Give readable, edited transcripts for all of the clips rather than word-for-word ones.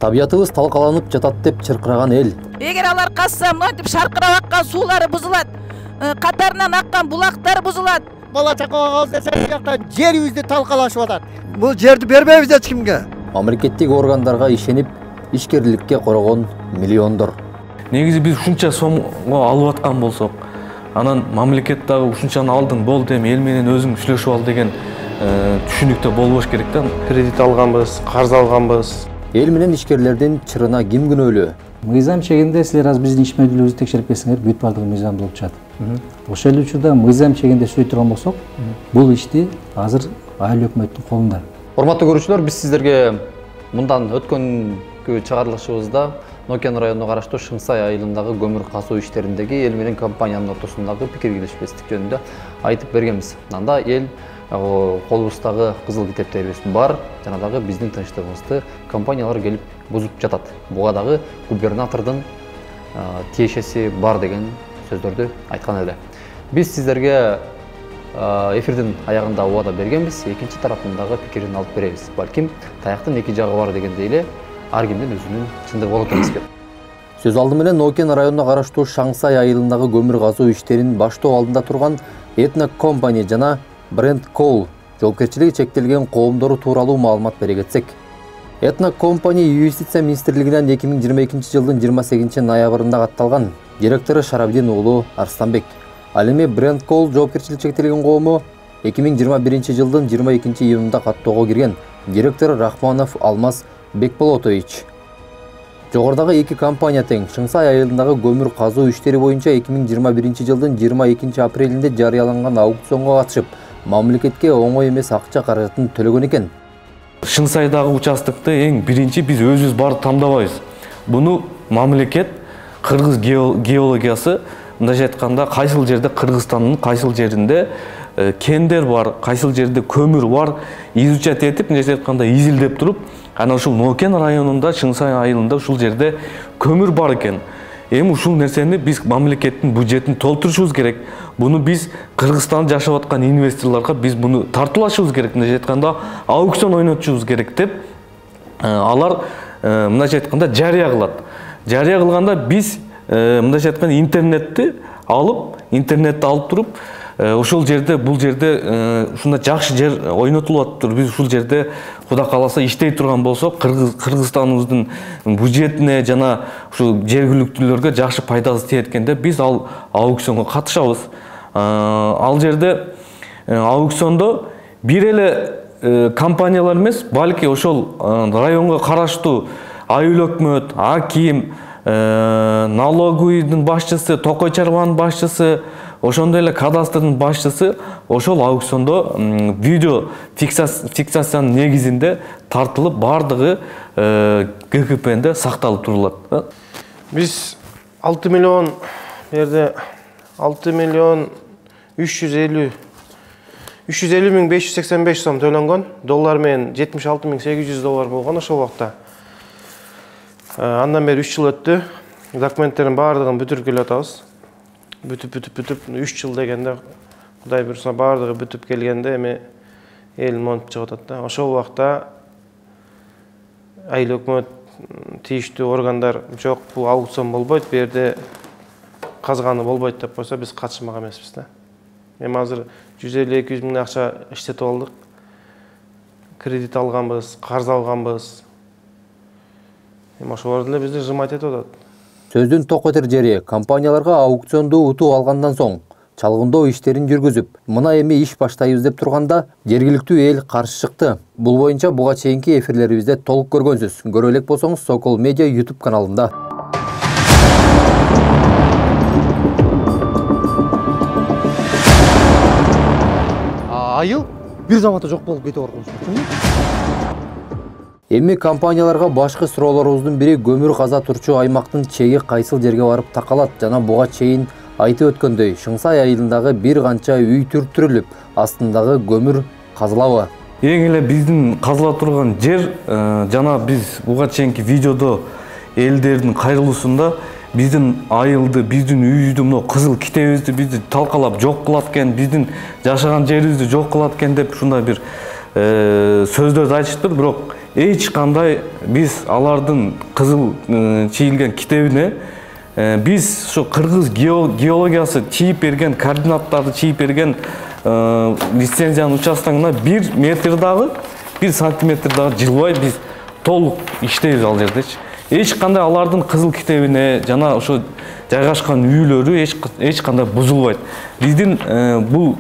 Табиятыбыз талкаланып жатат деп чыркыраган эл. Эгер алар касса мынтип шаркырап аккан суулары бузулат, катарынан аккан булактар бузулат. Бала чакага калды десе, жактан жерибизди талкалашып атат. Бул жерди бербейбиз эч кимге. Мамлекеттик органдарга ишенип, ишкерликке коргон миллиондор. Негизи биз ушунча сомго алып аткан болсок, анан мамлекет дагы ушунчаны алдың болду, эми эл менен өзүң сүйлөшүп ал деген түшүнүктө болбош керек да. Кредит алганбыз, карыз алганбыз. Эл менен ишкерлердин чырына ким күнөөлүү? Мыйзам чегинде силер азыр биздин ишмердүүлүгүбүздү текшерип келсеңер, бүт бардыгы мыйзам болуп чыгат. Ошол эле учурда мыйзам чегинде сүйлөй турган болсок, бул ишти азыр айыл өкмөттүн колунда. Урматтуу көрүүчүлөр, биз сиздерге мындан өткөнгү чыгарылышыбызда Нокен районуна караштуу Шыңсай айылындагы көмүр казуу иштериндеги эл менен компаниянын ортосундагы пикир келишпестик жөнүндө айтып бергенбиз. Анда эл колубуздагы кызыл китептерибиз бар, жана дагы биздин тынчтыгыбызды компаниялар келип бузуп жатат. Буга дагы губернатордун тиешеси бар деген сөздөрдү айткан эле. Биз сиздерге эфирдин аягында убада бергенбиз, экинчи тараптын дагы пикирин алып беребиз. Балким таяктын эки жагы бар дегендей эле ар кимдин өзүнүн чындыгы болот эмеспи? Сөз алды менен Нокен районуна караштуу Шаңсай айылындагы көмүр казуу иштерин баштоо алдында турган Etna Company жана Brent Coal жоопкерчилиги чектелген коомдору тууралуу маалымат бере кетсек. Etna Company Юстиция министрлигинен 2022 жылдын 28 ноябрында катталган. Директору Шарабдин уулу Арстанбек. Ал эми Brent Coal жоопкерчилиги чектелген коому 2021 жылдын 22 июнунда каттоого кирген. Директору Рахманов Алмаз Бекболотович. Жогордагы эки компания тең Шыңсай айылындагы көмүр казуу иштери боюнча 2021 жылдын 22 апрелинде жарыяланган аукционго катышып, мамлекетке оңой эмес акча каражатын төлөгөн экен. Шыңсайдагы участокты эң биринчи биз өзүбүз барып тамдабайбыз. Буну мамлекет, кыргыз геологиясы, мындайча айтканда кайсыл жерде Кыргызстандын кайсыл жеринде кендер бар, кайсыл жерде көмүр бар, изучать этип, мындайча айтканда изилдеп туруп, анан ушул Нокен районунда, Шыңсай айылында ушул жерде көмүр бар экен. Эми ушул нерсени биз мамлекеттин бюджетин толтурушубуз керек. Буну биз Кыргызстанда жашап аткан инвесторлорго биз буну тартуулашыбыз керек, мындайча айтканда аукцион ойнотушубуз керек деп алар мындайча айтканда жарыя кылат. Жарыя кылганда биз мындайча айтканда интернетти алып туруп, ошол жерде, бул жерде ушундай жакшы жер ойнотулуп атыптыр. Биз ушул жерде Кудай кааласа иштей турган болсок, Кыргызстаныбыздын бюджетине жана ушул жергиликтүүлөргө жакшы пайдасы тиеткенде биз ал аукционго катышабыз. Ал жерде аукциондо бир эле компаниялар эмес, балки ошол районго караштуу айыл өкмөт, аким, налоговыйдын башчысы, Токой чарбанын башчысы, ошондой эле кадастрдын башчысы ошол аукциондо видео фиксациянын негизинде тартылып, бардыгы ГКПнде сакталып турулат. Биз 6 миллион берде 6 миллион 350 миң 585 сом төлөнгөн. Доллар менен 76 миң 800 доллар болгон ошол убакта. Андан бери 3 жыл өттү. Документтердин бардыгын бүтүрүп келип атабыз. Бүтүп 3 жыл дегенде Кудай буйруса бардыгы бүтүп келгенде эми эл монуп чыгып атат да. Ошол убакта айыл өкмөт тийиштүү органдар жок, бул аукцион болбойт, бу жерде казганы болбойт деп койсо биз катышмак эмеспиз да. Эми азыр 150-200 миң акча иштетип алдык. Кредит алганбыз, карыз алганбыз. Эми ошолорду эле бизди жымайт этип атат. Сөздүн ток этер жери компанияларга аукционду утуп алгандан соң чалгындоо иштерин жүргүзүп, мына эми иш баштайбыз деп турганда жергиликтүү эл каршы чыкты. Бул боюнча буга чейинки эфирлерибизде толук көргөнсүз. Көрө элек болсоңуз Сокол Медиа YouTube каналында. Айыл бир заматта жок болуп кетип барган. Эми компанияларга башкы суроолорубуздун бири көмүр каза турчу аймактын чеги кайсыл жерге барып такалат жана буга чейин айтып өткөндөй Шыңсай айылындагы бир канча үй түртүрүлүп, астындагы көмүр казылабы? Эң эле биздин казыла турган жер жана биз буга чейинки видеодо элдердин кайрылуусунда биздин айылды, биздин үйдү, мына кызыл китебибизди бизди талкалап жок кылат экен, биздин жашаган жерибизди жок кылат экен деп ушундай бир сөздөрдү айтышыптыр. Бирок эч кандай биз алардын кызыл чийилген китебине биз ошо кыргыз геологиясы чийип берген координаттарды чийип берген лицензиянын участогуна 1 метр дагы 1 сантиметр дагы жылбай биз толук иштейбиз ал жердечи. Эч кандай алардын кызыл китебине жана ошо жайгашкан үйлөрү эч кандай бузулбайт. Биздин бул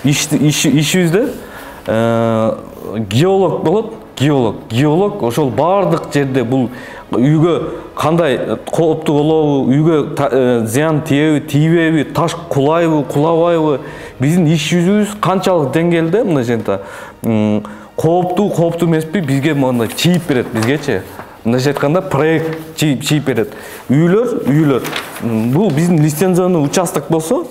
ишибизде геолог болот, геолог ошол бардык жерде бул үйгө кандай кооптуу болобу, үйгө зыян тийеби, тийбеби, таш кулайбы, кулабайбы, биздин иш жүзүбүз канчалык деңгээлде мындайча кооптуу эмеспи, бизге мындай чийип берет, бизгечи. Мындайча айтканда проект чийип берет. Үйлөр. Бул биздин лицензионный участок болсо,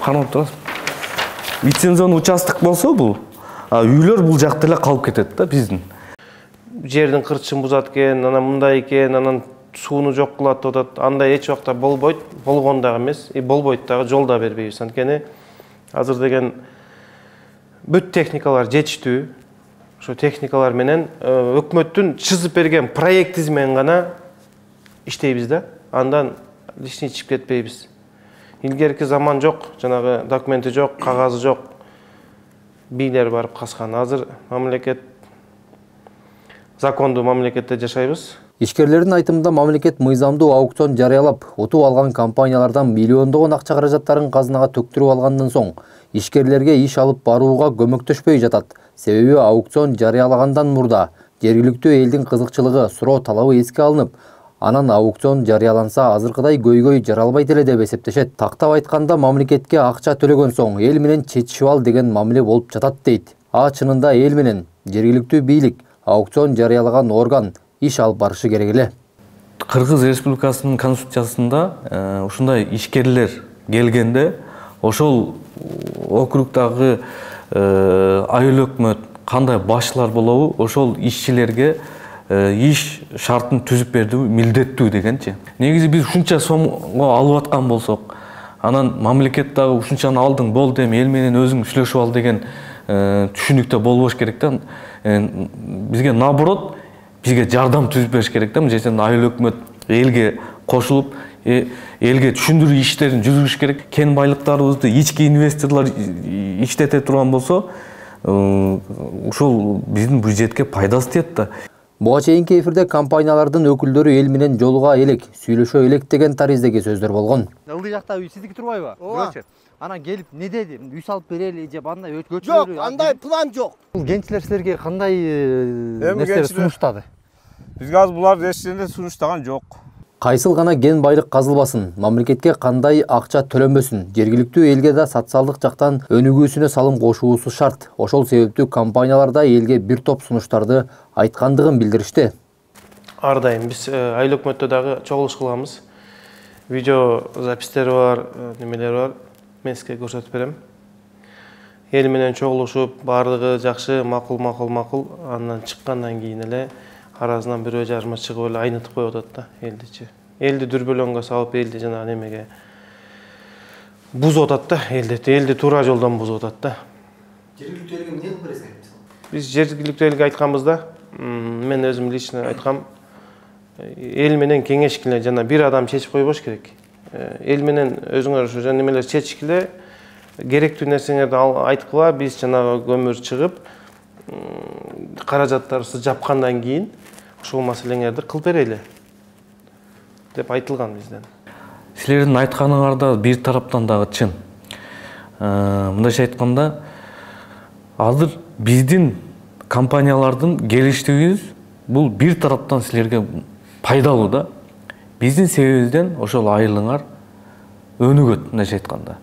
карап турасыз. Лицензионный участок болсо бул, үйлөр бул жакта эле калып кетет да биздин. Жердин кырчын бузат экен, анан мындай экен, анан сууну жок кылат деп атат. Андай эч убакта болбойт, болгон дагы эмес, болбойт дагы, жол да бербейбиз. Анткени азыр деген бүт техникалар жетиштүү. Ошо техникалар менен өкмөттүн чызып берген проектиз менен гана иштейбиз да. Андан лишний чыгып кетпейбиз. Илгерки заман жок, жанагы документи жок, кагазы жок. Бийлер барып каскан. Азыр мамлекет закондуу мамлекетте жашайбыз. Ишкерлердин айтымында мамлекет мыйзамдуу аукцион жарыялап, утуп алган компаниялардан миллиондогон акча каражаттарын казынага төктүрүп алгандан соң ишкерлерге иш алып барууга көмөктөшпөй жатат. Себеби аукцион жарыялагандан мурда жергиликтүү элдин кызыкчылыгы, суроо талабы эске алынып, анан аукцион жарыяланса азыркыдай көйгөй жаралбайт эле деп эсептешет. Тактап айтканда мамлекетке акча төлөгөн соң эл менен чечишип ал деген мамиле болуп жатат дейт. Чынында эл менен жергиликтүү бийлик аукцион жарыялаган орган иш алып барышы керек эле. Кыргыз Республикасынын конституциясында ушундай ишкерлер келгенде ошол округдагы айыл өкмөт кандай башчылар болобу, ошол ишчилерге иш шартын түзүп берүү милдеттүү дегенчи. Негизи биз ушунча сомго алып аткан болсок, анан мамлекет дагы ушунчаны алдың болду, эми эл менен өзүң сүйлөшүп ал деген түшүнүктө болбош керек да. Бизге наоборот, бизге жардам түзүп бериш керек да. Мынча айыл өкмөт элге кошулуп, элге түшүндүрүү иштерин жүргүзүш керек. Кен байлыктарыбызды ички инвесторлор иштете турган болсо, ушул биздин бюджетке пайдасы тиет да. Буга чейинки эфирде компаниялардын өкүлдөрү эл менен жолуга элек, сүйлөшө элек деген тариздеги сөздөр болгон. Ылдый жакта үй сиздики турбайбы? Ооба. Анан келип не деди? Үй салып берели же андай көчөлөрү? Жок, андай план жок. Бул генчлер силерге кандай нерселер сунуштады? Бизге азыр булар эчтене сунуштаган жок. Кайсыл гана ген байлык казылбасын, мамлекетке кандай акча төлөнбөсүн, жергиликтүү элге да социалдык жактан өнүгүүсүнө салым кошуусу шарт. Ошол себептүү компаниялар да элге бир топ сунуштарды айткандыгын билдиришти. Ар дайым биз айыл өкмөттө дагы чогулуш кылабыз. Видео запистери бар, немелер бар. Мен сизге көрсөтүп берем. Эл менен чогулушуп, бардыгы жакшы, макул. Андан чыккандан кийин эле арасынан бирөө жарыма чыгып эле айнытып коюп атат да элдичи. Элди дүрбөлөңгө салып, элди жана немеге бузуп атат да, элди туура жолдон бузуп атат да. Жергиликтүү элге эмне кылып бересиң? Биз жергиликтүү элге айтканбыз да, мен өзүм лично айткам, эл менен кеңешкиле жана бир адам чечип койбош керек. Эл менен өзүңөр ушу жана немелер чечишкиле, керектүү нерсеңерди айткыла, биз жанагы көмүр чыгып, каражаттарыбызды жапкандан кийин ушул маселеңерди кылып берели деп айтылган бизден. Силердин айтканыңар да бир тараптан дагы чын. Мындайча айтканда, азыр биздин компаниялардын келиштигибиз бул бир тараптан силерге пайдалуу да. Биздин себебибизден ошол айылыңар өнүгөт, мындайча айтканда.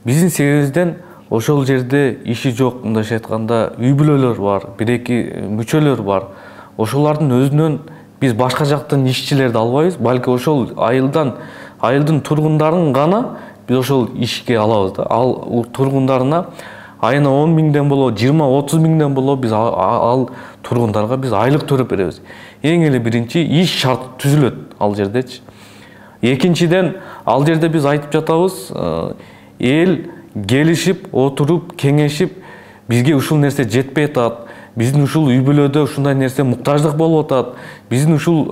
Биздин себебибизден ошол жерде иши жок, мындайча айтканда, үй бүлөлөр бар, бир-эки мүчөлөр бар. Ошолардын өзүнөн биз башка жактан ишчилерди албайбыз, балки ошол айылдын тургундарын гана биз ошол ишке алабыз да. Ал тургундарына айына 10 миңден болобу, 20-30 миңден болобу биз ал тургундарга биз айлык төлөп беребиз. Эң эле биринчи иш шарт түзүлөт ал жердечи. Экинчиден, ал жерде биз айтып жатабыз, эл келишип, отуруп, кеңешип, бизге ушул нерсе жетпей атат. биздин ушул үй бүлөдө ушундай нерсе муктаждык болуп атат, биздин ушул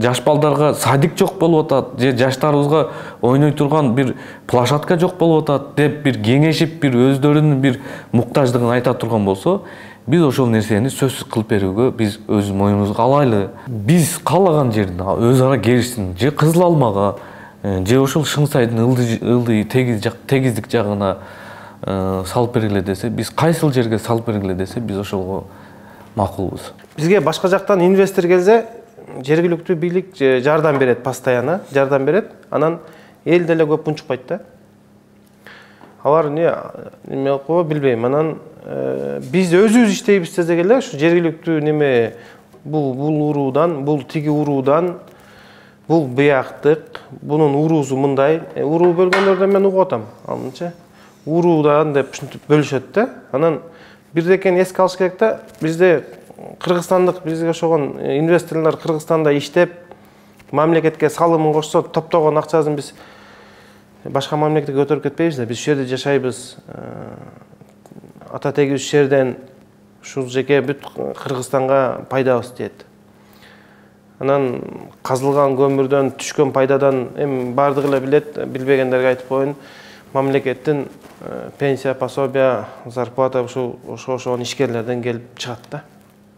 жаш балдарга садик жок болуп атат, же жаштарыбызга ойной турган бир площадка жок болуп атат деп бир кеңешип, бир өздөрүнүн бир муктаждыгын айта турган болсо, биз ошол нерсени сөзсүз кылып берүүгө биз өз моюнубузга алайлы. Биз каалаган жерин өз ара келишсин, же Кызыл Алмага, же ошол Шыңсайдын ылдый тегиздик жагына салып бергиле десе, биз кайсыл жерге салып бергиле десе, биз ошолго макулбуз. Бизге башка жактан инвестор келсе, жергиликтүү бийлик жардам берет, постоянно жардам берет. Анан эл деле көп унчукпайт да. Алар неме кылып билбейм. Анан биз өзүбүз иштейбиз десек эле, ушу жергиликтүү неме бул уруудан, бул тиги уруудан, бул быяктык, бунун уруусу мындай, уруу бөлгөндөрдөн мен угуп атам. Анча уруудан деп ушинтип бөлүшөт да. Анан бирдекен эске алыш керек да, бизде кыргызстандык бизге ошогон инвесторлор Кыргызстанда иштеп, мамлекетке салымын кошсо, топтогон акчасын биз башка мамлекетке көтөрүп кетпейбиз да. Биз ушул жерде жашайбыз. Ата тегибиз ушул жерден ушул жеке бүт Кыргызстанга пайдабыз тиет. Анан казылган көмүрдөн түшкөн пайдадан эми бардыгы эле билет, билбегендерге айтып коеюн. Мамлекеттин пенсия, пособия, зарплата ошол ишкерлерден келип чыгат да.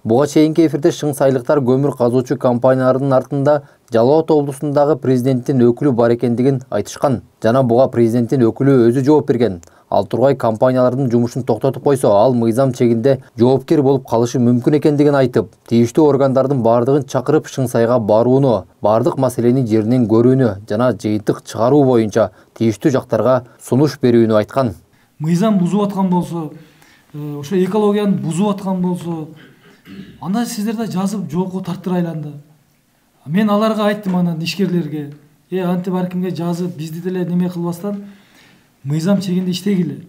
Буга чейинки эфирде шыңсайлыктар көмүр казуучу компаниялардын артында Жалал Абад облусундагы президенттин өкүлү бар экендигин айтышкан. Жана буга президенттин өкүлү өзү жооп берген. Ал тургай компаниялардын жумушун токтотуп койсо, ал мыйзам чегинде жоопкер болуп калышы мүмкүн экендигин айтып, тийиштүү органдардын бардыгын чакырып Шыңсайга барууну, бардык маселени жеринен көрүүнү жана жыйынтык чыгаруу боюнча тийиштүү жактарга сунуш берүүнү айткан. Мыйзам бузуп аткан болсо, ошо экологияны бузуп аткан болсо, анда сиздер да жазып жоопко тартырайланды. Мен аларга айттым, анан ишкерлерге, антип ар кимге жазып, бизди деле неме кылбастан мыйзам чегинде иштегиле.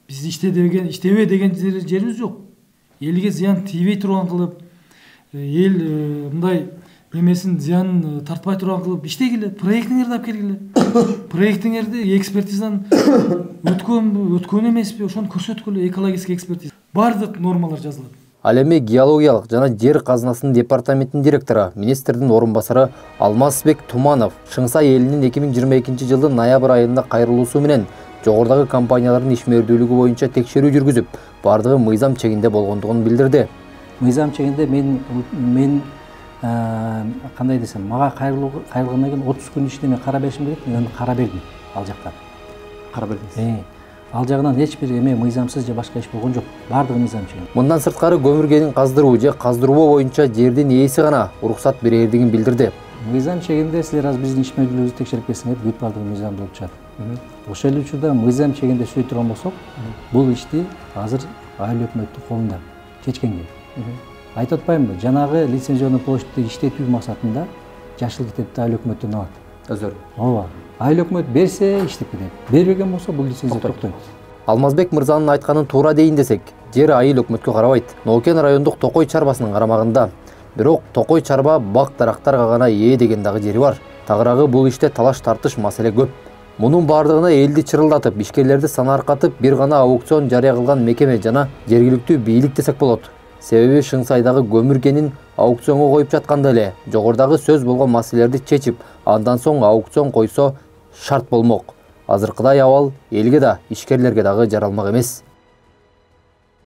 Биз иштебе деген жерибиз жок. Элге зыян тийбей турган кылып, эл мындай немесин зыянын тартпай турган кылып иштегиле. Проектиңерди алып келгиле. Проектиңерди экспертизадан өткөн эмеспи, ошону көрсөткүлө, экологический экспертиза. Бардык нормалар жазылат. Ал эми геологиялык жана жер казынасынын департаментинин директору, министрдин орун басары Алмазбек Туманов Шыңсай элинин 2022 жылдын ноябрь айында кайрылуусу менен жогорудагы компаниялардын ишмердүүлүгү боюнча текшерүү жүргүзүп, бардыгы мыйзам чегинде болгондугун билдирди. Мыйзам чегинде мен кандай десем, мага кайрылгандан кийин 30 күн ичинде мен кара беришим керек, мен кара бердим ал жактан. Кара бердиңиз. Ал жагынан эч бир эме мыйзамсыз же башка иш болгон жок. Бардыгы мыйзам чегинде. Мындан сырткары көмүргенин каздыруу же каздырбоо боюнча жердин ээси гана уруксат берердигин билдирди. Мыйзам чегинде силер азыр биздин ишмердүүлүгүбүздү текшерип келсеңер, бүт бардыгы мыйзам болуп чыгат. Ошол эле учурда мыйзам чегинде сөйт турган болсок, бул ишти азыр айыл өкмөттүн колунда чечкенге. Айтып атпаймынбы? Жанагы лицензионный площадьты иштетүү максатында жашыл китепти айыл өкмөттөн алат. Өздөрү. Ооба. Айыл өкмөт берсе иштеп кетет. Бербеген болсо бул лицензия токтойт. Алмазбек мырзанын айтканын туура дейин десек, жер айыл өкмөткө карабайт. Нокен райондук Токой чарбасынын карамагында. Бирок Токой чарба бак дарактарга гана ээ деген дагы жери бар. Тагыраагы бул иште талаш тартыш маселе көп. Мунун бардыгына элди чырылдатып, ишкерлерди санааркатып, бир гана аукцион жарыя кылган мекеме жана жергиликтүү бийлик десек болот. Себеби Шыңсайдагы көмүргенин аукционго коюп жатканда эле жогорудагы сөз болгон маселелерди чечип, андан соң аукцион койсо шарт болмок. Азыркыдай абал элге да, ишкерлерге дагы жаралмак эмес.